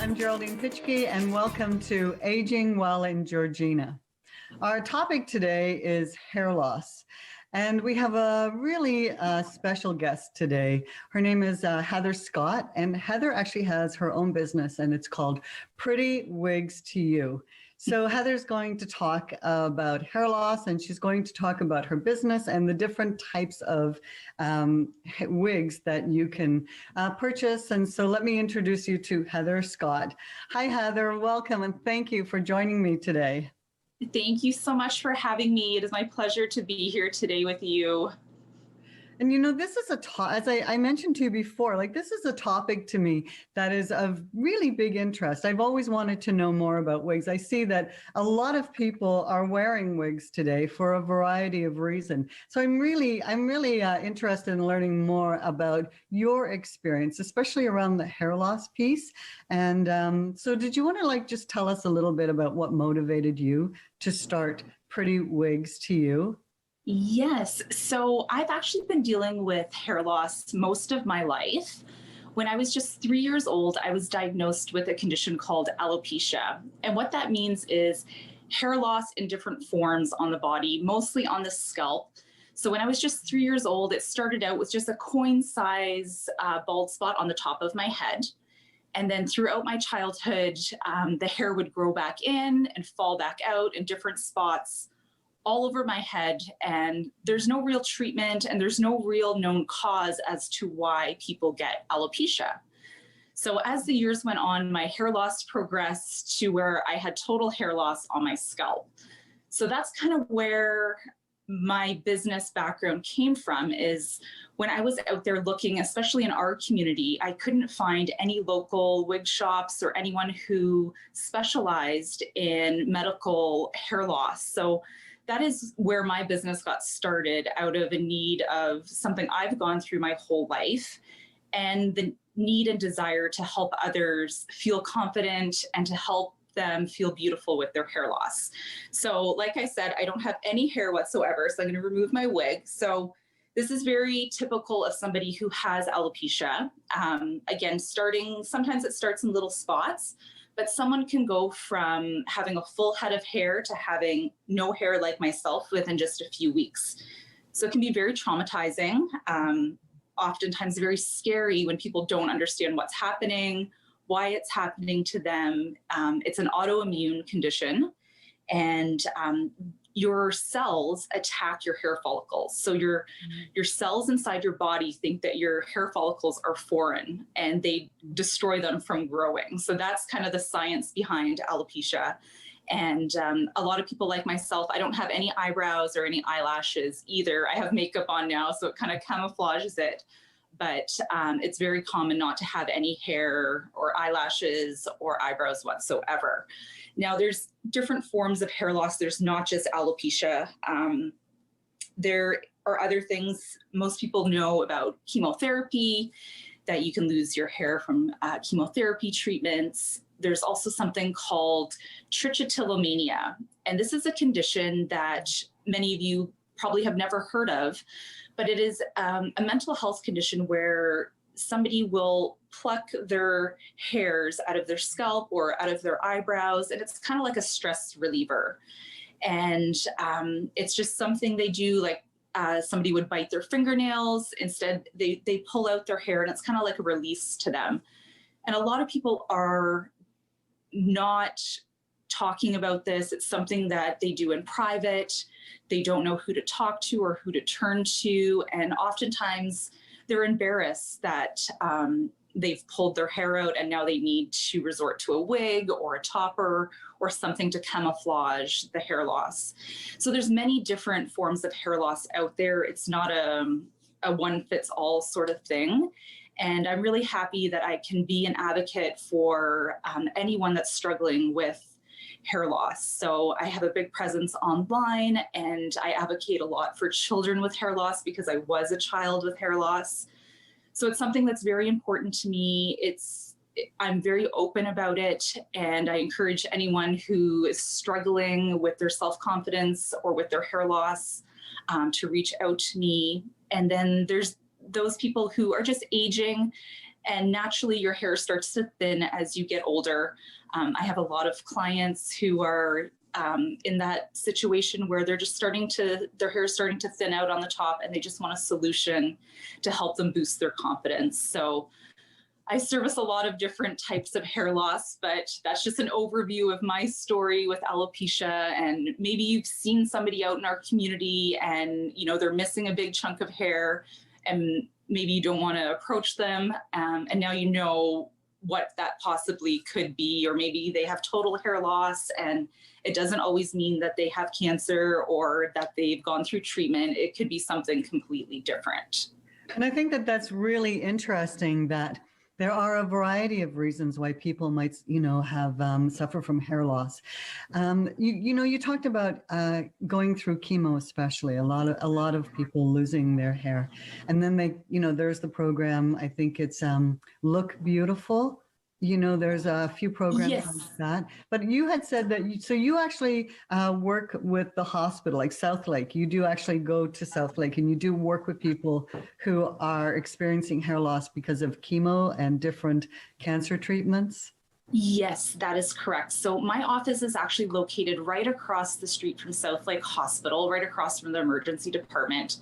I'm Geraldine Pitschke, and welcome to Aging Well in Georgina. Our topic today is hair loss, and we have a really special guest today. Her name is Heather Scott, and Heather actually has her own business, and it's called Pretty Wigs to You. So Heather's going to talk about hair loss, and she's going to talk about her business and the different types of wigs that you can purchase. And so let me introduce you to Heather Scott. Hi, Heather. Welcome, and thank you for joining me today. Thank you so much for having me. It is my pleasure to be here today with you. And you know, this is as I mentioned to you before, like this is a topic to me that is of really big interest. I've always wanted to know more about wigs. I see that a lot of people are wearing wigs today for a variety of reasons. So I'm really interested in learning more about your experience, especially around the hair loss piece. And so did you want to just tell us a little bit about what motivated you to start Pretty Wigs to You? Yes. So I've actually been dealing with hair loss most of my life. When I was just 3 years old, I was diagnosed with a condition called alopecia. And what that means is hair loss in different forms on the body, mostly on the scalp. So when I was just 3 years old, it started out with just a coin size bald spot on the top of my head. And then throughout my childhood, the hair would grow back in and fall back out in different spots all over my head, and there's no real treatment and there's no real known cause as to why people get alopecia. So as the years went on, my hair loss progressed to where I had total hair loss on my scalp. So that's kind of where my business background came from, is when I was out there looking, especially in our community, I couldn't find any local wig shops or anyone who specialized in medical hair loss. So that is where my business got started, out of a need of something I've gone through my whole life, and the need and desire to help others feel confident and to help them feel beautiful with their hair loss. So like I said, I don't have any hair whatsoever, so I'm going to remove my wig. So this is very typical of somebody who has alopecia. Again, sometimes it starts in little spots, but someone can go from having a full head of hair to having no hair like myself within just a few weeks. So it can be very traumatizing, oftentimes very scary when people don't understand what's happening, why it's happening to them. It's an autoimmune condition, and your cells attack your hair follicles. So your cells inside your body think that your hair follicles are foreign, and they destroy them from growing. So that's kind of the science behind alopecia. And a lot of people like myself, I don't have any eyebrows or any eyelashes either. I have makeup on now, so it kind of camouflages it. But it's very common not to have any hair or eyelashes or eyebrows whatsoever. Now, there's different forms of hair loss. There's not just alopecia. There are other things most people know about chemotherapy, that you can lose your hair from chemotherapy treatments. There's also something called Trichotillomania. And this is a condition that many of you probably have never heard of, but it is a mental health condition where somebody will pluck their hairs out of their scalp or out of their eyebrows, and it's kind of like a stress reliever. And it's just something they do, like somebody would bite their fingernails. Instead, they pull out their hair, and it's kind of like a release to them. And a lot of people are not talking about this. It's something that they do in private. They don't know who to talk to or who to turn to. And oftentimes they're embarrassed that they've pulled their hair out and now they need to resort to a wig or a topper or something to camouflage the hair loss. So there's many different forms of hair loss out there. It's not a one-fits-all sort of thing. And I'm really happy that I can be an advocate for anyone that's struggling with hair loss. So I have a big presence online, and I advocate a lot for children with hair loss because I was a child with hair loss. So it's something that's very important to me. I'm very open about it, and I encourage anyone who is struggling with their self-confidence or with their hair loss to reach out to me. And then there's those people who are just aging And naturally, your hair starts to thin as you get older. I have a lot of clients who are in that situation where they're just their hair is starting to thin out on the top, and they just want a solution to help them boost their confidence. So I service a lot of different types of hair loss, but that's just an overview of my story with alopecia. And maybe you've seen somebody out in our community and, they're missing a big chunk of hair, and maybe you don't want to approach them. And now you know what that possibly could be, or maybe they have total hair loss, and it doesn't always mean that they have cancer or that they've gone through treatment. It could be something completely different. And I think that that's really interesting, that there are a variety of reasons why people might, have suffer from hair loss. You talked about going through chemo, especially a lot of people losing their hair, and then there's the program. I think it's Look Beautiful. There's a few programs Yes. like that. But you had said that you actually work with the hospital, like South Lake. You do actually go to South Lake, and you do work with people who are experiencing hair loss because of chemo and different cancer treatments. Yes, that is correct. So my office is actually located right across the street from South Lake Hospital, right across from the emergency department.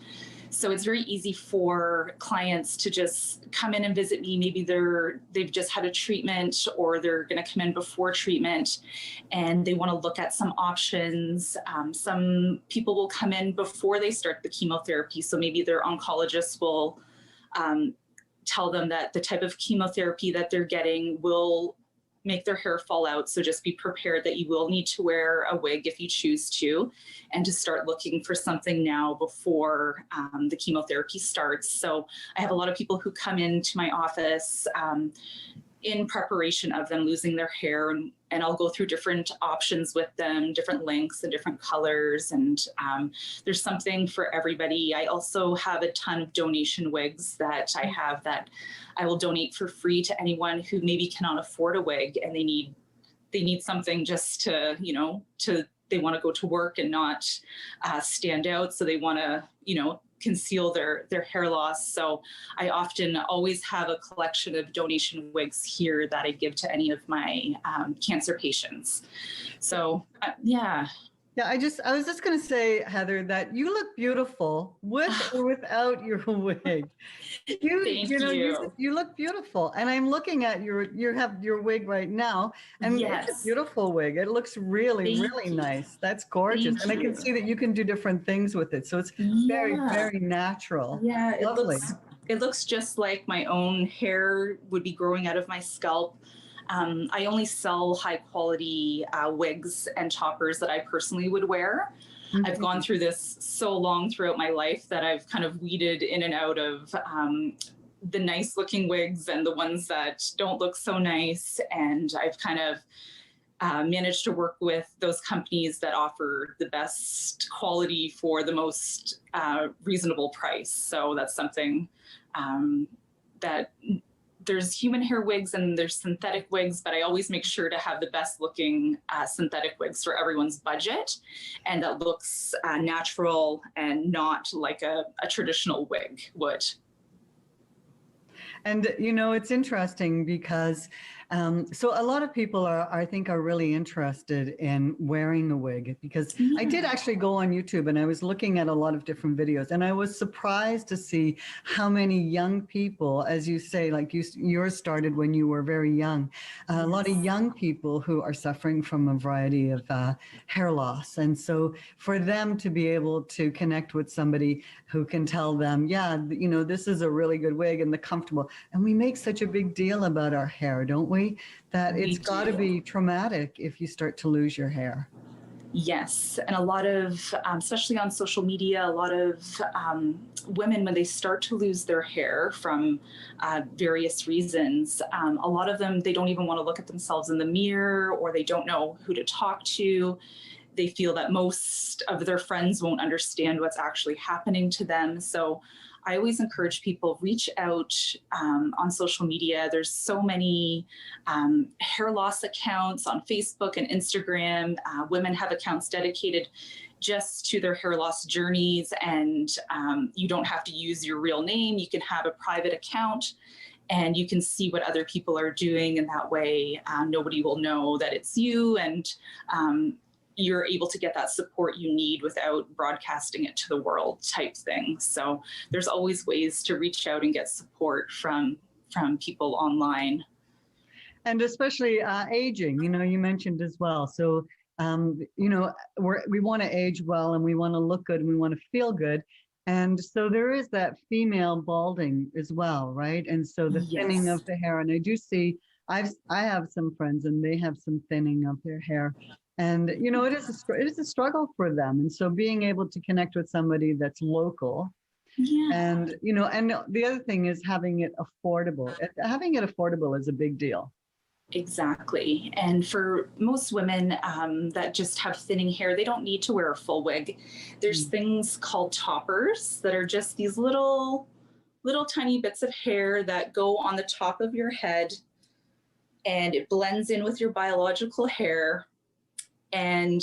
So it's very easy for clients to just come in and visit me. Maybe they've just had a treatment, or they're going to come in before treatment and they want to look at some options. Some people will come in before they start the chemotherapy. So maybe their oncologist will tell them that the type of chemotherapy that they're getting will make their hair fall out. So just be prepared that you will need to wear a wig if you choose to, and to start looking for something now before the chemotherapy starts. So I have a lot of people who come into my office in preparation of them losing their hair, and I'll go through different options with them, different lengths and different colors, and there's something for everybody. I also have a ton of donation wigs that I have that I will donate for free to anyone who maybe cannot afford a wig, and they need something just to, they want to go to work and not stand out. So they want to, conceal their hair loss. So I often always have a collection of donation wigs here that I give to any of my cancer patients. So yeah. Yeah, I was just going to say, Heather, that you look beautiful with or without your wig. Thank you. You look beautiful, and I'm looking at you have your wig right now, and Yes. it's a beautiful wig. It looks really, really nice. That's gorgeous, and I can see that you can do different things with it. So it's very, very natural. Yeah, Lovely. It looks just like my own hair would be growing out of my scalp. I only sell high quality wigs and toppers that I personally would wear. Mm-hmm. I've gone through this so long throughout my life that I've kind of weeded in and out of the nice looking wigs and the ones that don't look so nice. And I've kind of managed to work with those companies that offer the best quality for the most reasonable price. So that's something that there's human hair wigs and there's synthetic wigs, but I always make sure to have the best looking synthetic wigs for everyone's budget, and that looks natural and not like a traditional wig would. And, it's interesting because so a lot of people I think are really interested in wearing a wig, because I did actually go on YouTube and I was looking at a lot of different videos, and I was surprised to see how many young people, as you say, like yours started when you were very young, a lot of young people who are suffering from a variety of hair loss. And so for them to be able to connect with somebody who can tell them, this is a really good wig and the comfortable, and we make such a big deal about our hair, don't we? That it's got to be traumatic if you start to lose your hair. Yes. And a lot of, especially on social media, a lot of women, when they start to lose their hair from various reasons, a lot of them, they don't even want to look at themselves in the mirror, or they don't know who to talk to. They feel that most of their friends won't understand what's actually happening to them. So I always encourage people, reach out on social media. There's so many hair loss accounts on Facebook and Instagram. Women have accounts dedicated just to their hair loss journeys, and you don't have to use your real name. You can have a private account, and you can see what other people are doing, and that way nobody will know that it's you, and you're able to get that support you need without broadcasting it to the world type thing. So there's always ways to reach out and get support from people online. And especially aging, you mentioned as well. So, we want to age well, and we want to look good, and we want to feel good. And so there is that female balding as well, right? And so the thinning of the hair, and I do see, I have some friends, and they have some thinning of their hair. And, it is a struggle for them. And so being able to connect with somebody that's local, and, and the other thing is having it affordable. Having it affordable is a big deal. Exactly. And for most women that just have thinning hair, they don't need to wear a full wig. There's things called toppers that are just these little tiny bits of hair that go on the top of your head, and it blends in with your biological hair, and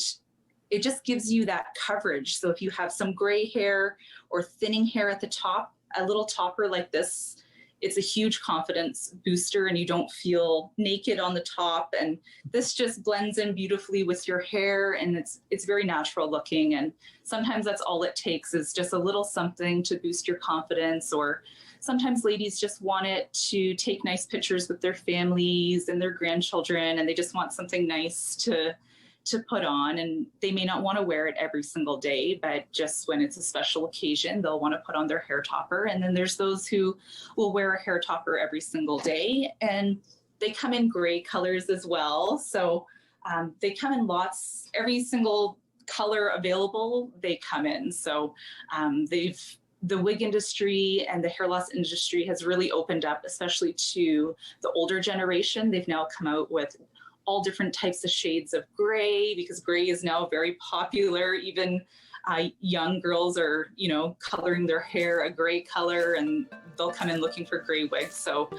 it just gives you that coverage. So if you have some gray hair or thinning hair at the top, a little topper like this, it's a huge confidence booster, and you don't feel naked on the top. And this just blends in beautifully with your hair, and it's very natural looking. And sometimes that's all it takes, is just a little something to boost your confidence. Or sometimes ladies just want it to take nice pictures with their families and their grandchildren, and they just want something nice to put on, and they may not want to wear it every single day, but just when it's a special occasion, they'll want to put on their hair topper. And then there's those who will wear a hair topper every single day, and they come in gray colors as well. So they come in lots, every single color available, they come in. So the wig industry and the hair loss industry has really opened up, especially to the older generation. They've now come out with all different types of shades of gray, because gray is now very popular. Even young girls are, coloring their hair a gray color, and they'll come in looking for gray wigs. So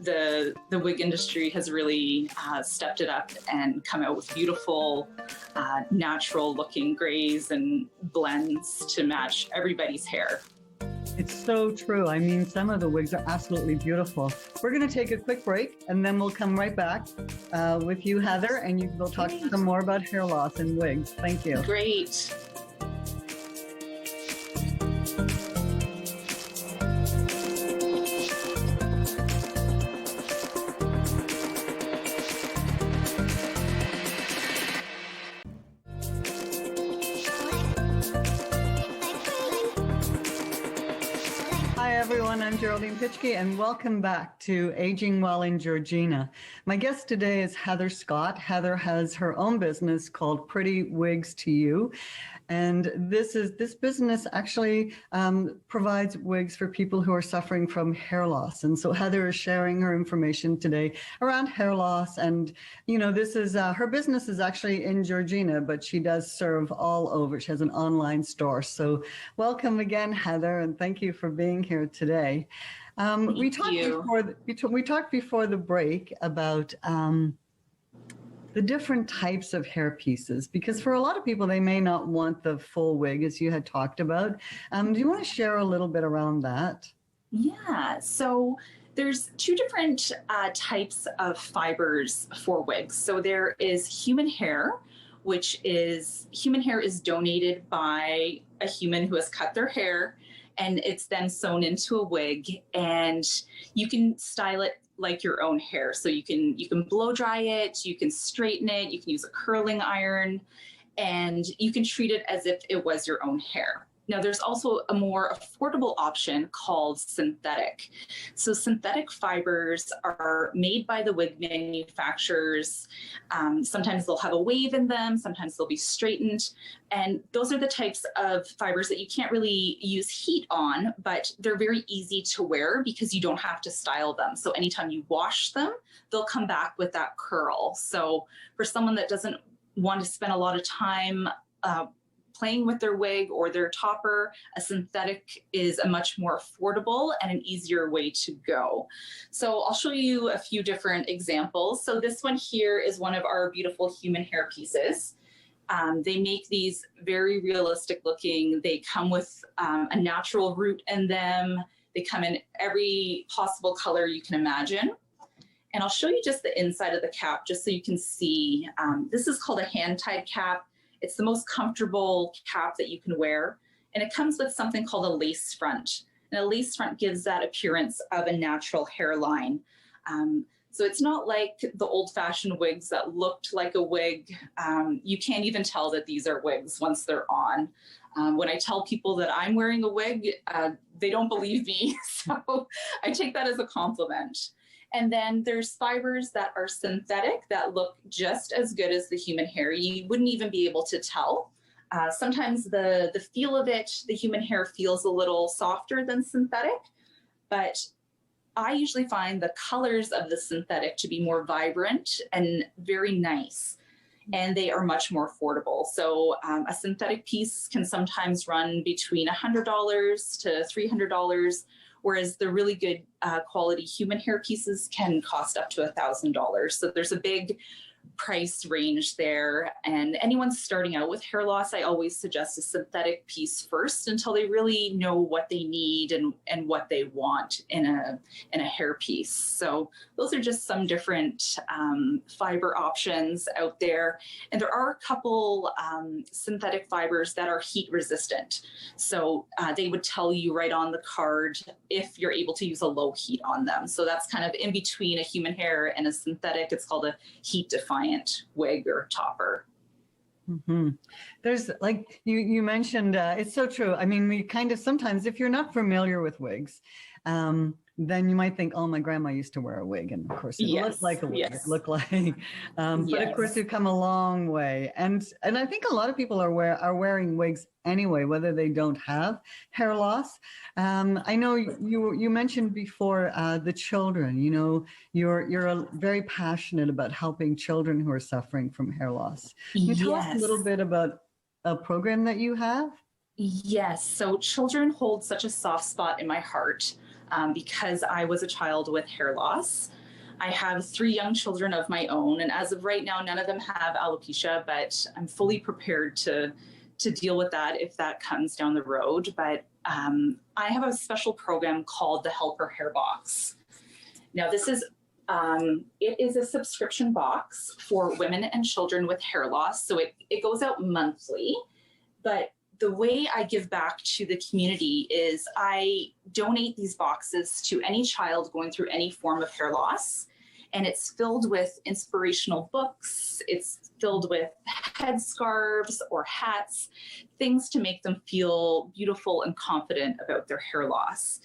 the wig industry has really stepped it up and come out with beautiful, natural looking grays and blends to match everybody's hair. It's so true. I mean, some of the wigs are absolutely beautiful. We're going to take a quick break, and then we'll come right back with you, Heather, and we'll talk some more about hair loss and wigs. Thank you. Great. Everyone, I'm Geraldine Pitschke, and welcome back to Aging Well in Georgina. My guest today is Heather Scott. Heather has her own business called Pretty Wigs to You, and this business actually provides wigs for people who are suffering from hair loss. And so Heather is sharing her information today around hair loss, and this is her business is actually in Georgina, but she does serve all over. She has an online store. So welcome again, Heather, and thank you for being here today. We talked before the break about the different types of hair pieces, because for a lot of people, they may not want the full wig, as you had talked about. Do you want to share a little bit around that? Yeah, so there's two different types of fibers for wigs. So there is human hair, human hair is donated by a human who has cut their hair, and it's then sewn into a wig, and you can style it like your own hair. So you can blow dry it, you can straighten it, you can use a curling iron, and you can treat it as if it was your own hair. Now, there's also a more affordable option called synthetic. So synthetic fibers are made by the wig manufacturers. Sometimes they'll have a wave in them, sometimes they'll be straightened. And those are the types of fibers that you can't really use heat on, but they're very easy to wear because you don't have to style them. So anytime you wash them, they'll come back with that curl. So for someone that doesn't want to spend a lot of time playing with their wig or their topper, a synthetic is a much more affordable and an easier way to go. So I'll show you a few different examples. So this one here is one of our beautiful human hair pieces. They make these very realistic looking. They come with a natural root in them. They come in every possible color you can imagine. And I'll show you just the inside of the cap just so you can see. This is called a hand-tied cap. It's the most comfortable cap that you can wear. And it comes with something called a lace front. And a lace front gives that appearance of a natural hairline. So it's not like the old-fashioned wigs that looked like a wig. You can't even tell that these are wigs once they're on. When I tell people that I'm wearing a wig, they don't believe me. So I take that as a compliment. And then there's fibers that are synthetic that look just as good as the human hair. You wouldn't even be able to tell. Sometimes the feel of it, the human hair feels a little softer than synthetic, but I usually find the colors of the synthetic to be more vibrant and very nice, and they are much more affordable. So a synthetic piece can sometimes run between $100 to $300, whereas the really good quality human hair pieces can cost up to $1,000. So there's a big price range there. And anyone starting out with hair loss, I always suggest a synthetic piece first until they really know what they need and what they want in a hair piece. So those are just some different fiber options out there. And there are a couple synthetic fibers that are heat resistant. So they would tell you right on the card if you're able to use a low heat on them. So that's kind of in between a human hair and a synthetic. It's called a heat defiant wig or topper. Mm-hmm. There's like you mentioned, it's so true. I mean, we kind of sometimes, if you're not familiar with wigs, then you might think, oh, my grandma used to wear a wig. And of course, it looked like a wig. Yes. It looked like, but of course, we've come a long way. And I think a lot of people are wearing wigs anyway, whether they don't have hair loss. I know you mentioned before the children. You know, you're very passionate about helping children who are suffering from hair loss. Can you tell us a little bit about a program that you have? Yes. So children hold such a soft spot in my heart. Because I was a child with hair loss. I have 3 young children of my own, and as of right now, none of them have alopecia, but I'm fully prepared to deal with that if that comes down the road. But I have a special program called the Helper Hair Box. Now, this is it is a subscription box for women and children with hair loss. So it goes out monthly, but the way I give back to the community is I donate these boxes to any child going through any form of hair loss. And it's filled with inspirational books. It's filled with headscarves or hats, things to make them feel beautiful and confident about their hair loss.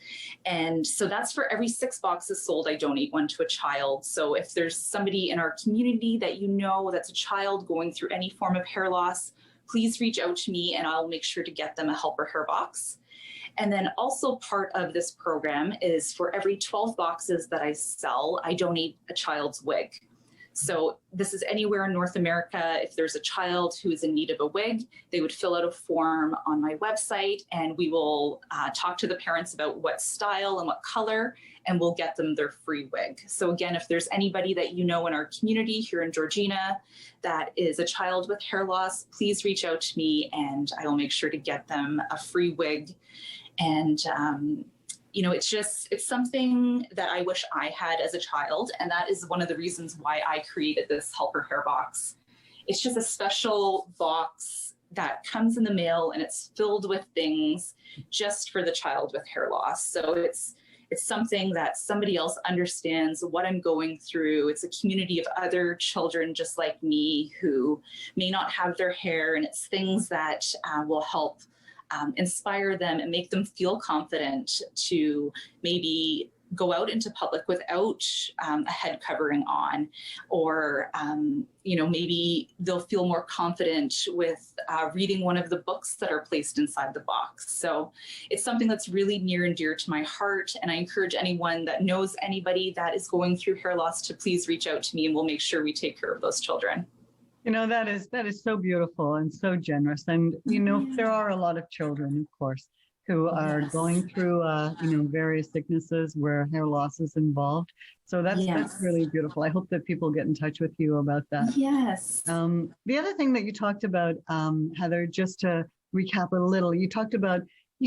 And so that's for every 6 boxes sold, I donate one to a child. So if there's somebody in our community that you know that's a child going through any form of hair loss, please reach out to me and I'll make sure to get them a Helper Hair Box. And then also part of this program is for every 12 boxes that I sell, I donate a child's wig. So this is anywhere in North America. If there's a child who is in need of a wig, they would fill out a form on my website and we will talk to the parents about what style and what color, and we'll get them their free wig. So again, if there's anybody that you know in our community here in Georgina that is a child with hair loss, please reach out to me and I will make sure to get them a free wig. And you know, it's something that I wish I had as a child. And that is one of the reasons why I created this Helper Hair Box. It's just a special box that comes in the mail and it's filled with things just for the child with hair loss. So it's something that somebody else understands what I'm going through. It's a community of other children just like me who may not have their hair, and it's things that will help inspire them and make them feel confident to maybe go out into public without a head covering on, or you know, maybe they'll feel more confident with reading one of the books that are placed inside the box. So it's something that's really near and dear to my heart, and I encourage anyone that knows anybody that is going through hair loss to please reach out to me, and we'll make sure we take care of those children. You know, that is so beautiful and so generous. And, you know, there are a lot of children, of course, who are going through, you know, various sicknesses where hair loss is involved. So that's really beautiful. I hope that people get in touch with you about that. Yes. The other thing that you talked about, Heather, just to recap a little, you talked about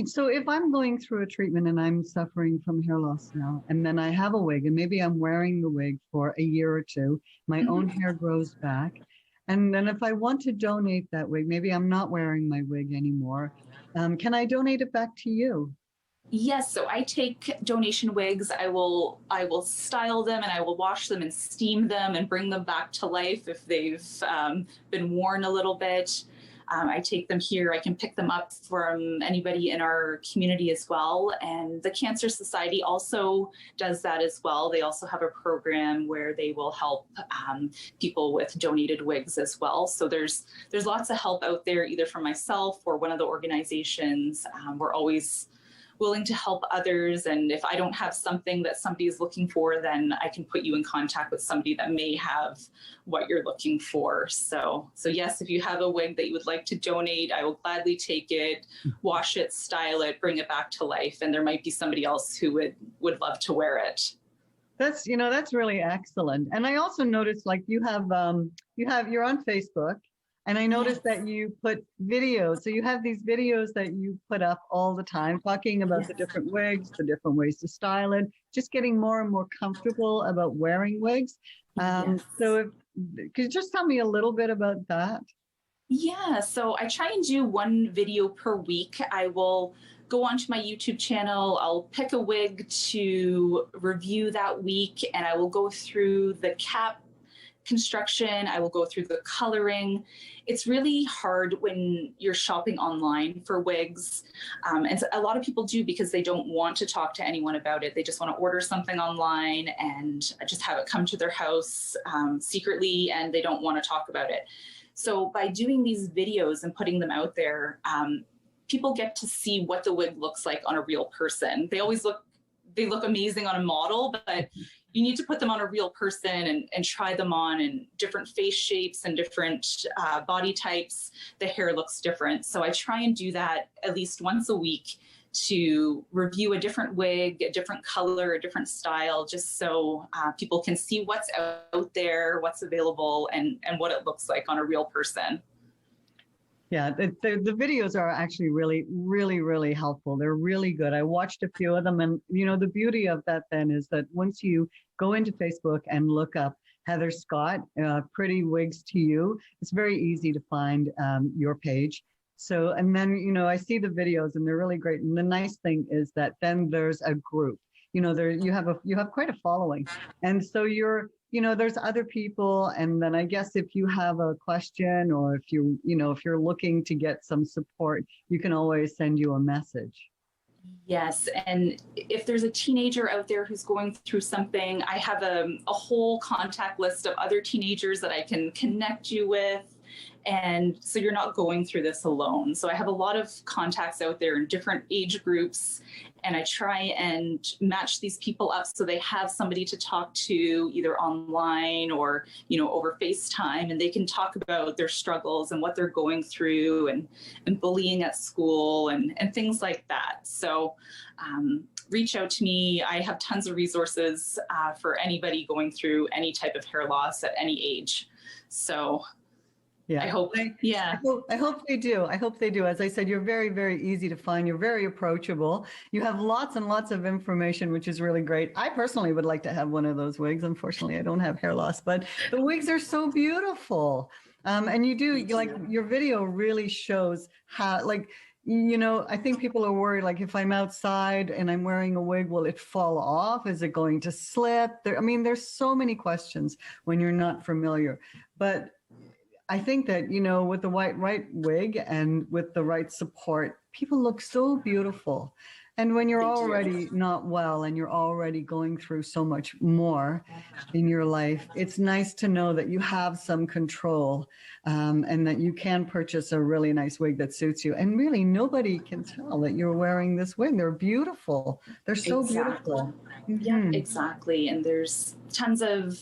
So if I'm going through a treatment and I'm suffering from hair loss now, and then I have a wig, and maybe I'm wearing the wig for a year or two, my own hair grows back. And then if I want to donate that wig, maybe I'm not wearing my wig anymore. Can I donate it back to you? Yes, so I take donation wigs. I will style them and I will wash them and steam them and bring them back to life if they've been worn a little bit. I take them here. I can pick them up from anybody in our community as well. And the Cancer Society also does that as well. They also have a program where they will help people with donated wigs as well. So there's lots of help out there, either from myself or one of the organizations. We're always willing to help others. And if I don't have something that somebody is looking for, then I can put you in contact with somebody that may have what you're looking for. So yes, if you have a wig that you would like to donate, I will gladly take it, wash it, style it, bring it back to life. And there might be somebody else who would love to wear it. That's really excellent. And I also noticed, like, you're on Facebook. And I noticed that you put videos. So you have these videos that you put up all the time, talking about the different wigs, the different ways to style it, just getting more and more comfortable about wearing wigs. So could you just tell me a little bit about that? Yeah, so I try and do one video per week. I will go onto my YouTube channel. I'll pick a wig to review that week, and I will go through the cap construction. I will go through the coloring. It's really hard when you're shopping online for wigs. And a lot of people do because they don't want to talk to anyone about it. They just want to order something online and just have it come to their house secretly, and they don't want to talk about it. So by doing these videos and putting them out there, people get to see what the wig looks like on a real person. They look amazing on a model, but you need to put them on a real person and try them on in different face shapes and different body types. The hair looks different. So I try and do that at least once a week to review a different wig, a different color, a different style, just so people can see what's out there, what's available, and what it looks like on a real person. Yeah, the videos are actually really, really, really helpful. They're really good. I watched a few of them, and the beauty of that then is that once you go into Facebook and look up Heather Scott, Pretty Wigs to You, it's very easy to find your page. So, and then, I see the videos and they're really great. And the nice thing is that then there's a group, you have quite a following. And so there's other people. And then I guess if you have a question, or if you're looking to get some support, you can always send you a message. Yes, and if there's a teenager out there who's going through something, I have a whole contact list of other teenagers that I can connect you with. And so you're not going through this alone. So I have a lot of contacts out there in different age groups, and I try and match these people up so they have somebody to talk to either online or, over FaceTime, and they can talk about their struggles and what they're going through and bullying at school and things like that. So reach out to me. I have tons of resources for anybody going through any type of hair loss at any age. So yeah, I hope they do. I hope they do. As I said, you're very, very easy to find. You're very approachable. You have lots and lots of information, which is really great. I personally would like to have one of those wigs. Unfortunately, I don't have hair loss, but the wigs are so beautiful. And your video really shows how, I think people are worried, like, if I'm outside and I'm wearing a wig, will it fall off? Is it going to slip? There's so many questions when you're not familiar. But I think that, with the right wig and with the right support, people look so beautiful. And when you're already not well and you're already going through so much more in your life, it's nice to know that you have some control and that you can purchase a really nice wig that suits you. And really, nobody can tell that you're wearing this wig. They're beautiful. They're so beautiful. Yeah, exactly. And there's tons of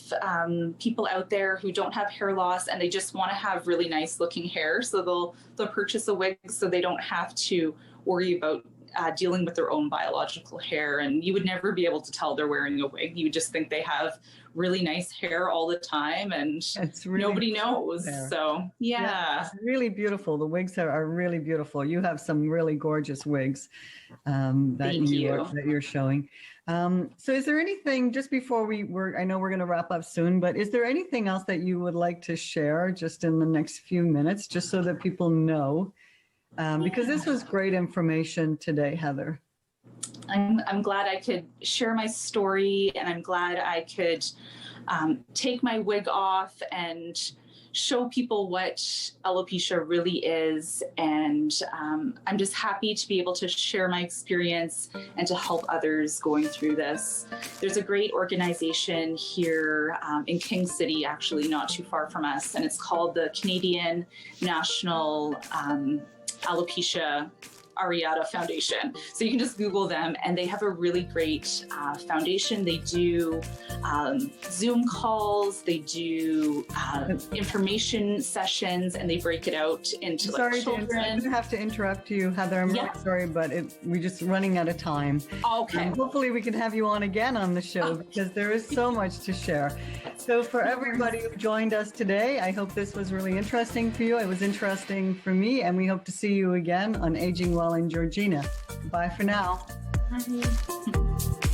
people out there who don't have hair loss and they just want to have really nice looking hair. So they'll purchase a wig so they don't have to worry about dealing with their own biological hair, and you would never be able to tell they're wearing a wig. You would just think they have really nice hair all the time, and really nobody knows. Hair. So it's really beautiful. The wigs are really beautiful. You have some really gorgeous wigs that you're showing. So is there anything, just before I know we're going to wrap up soon, but is there anything else that you would like to share just in the next few minutes, just so that people know? Because this was great information today, Heather. I'm glad I could share my story, and I'm glad I could take my wig off and show people what alopecia really is. And I'm just happy to be able to share my experience and to help others going through this. There's a great organization here in King City, actually not too far from us, and it's called the Canadian National Alopecia Areata Foundation. So you can just Google them, and they have a really great foundation. They do Zoom calls, they do information sessions, and they break it out into children. I'm gonna have to interrupt you, Heather. I'm really sorry, but we're just running out of time. Okay. And hopefully we can have you on again on the show because there is so much to share. So for everybody who joined us today, I hope this was really interesting for you. It was interesting for me, and we hope to see you again on Aging Well in Georgina. Bye for now. Bye.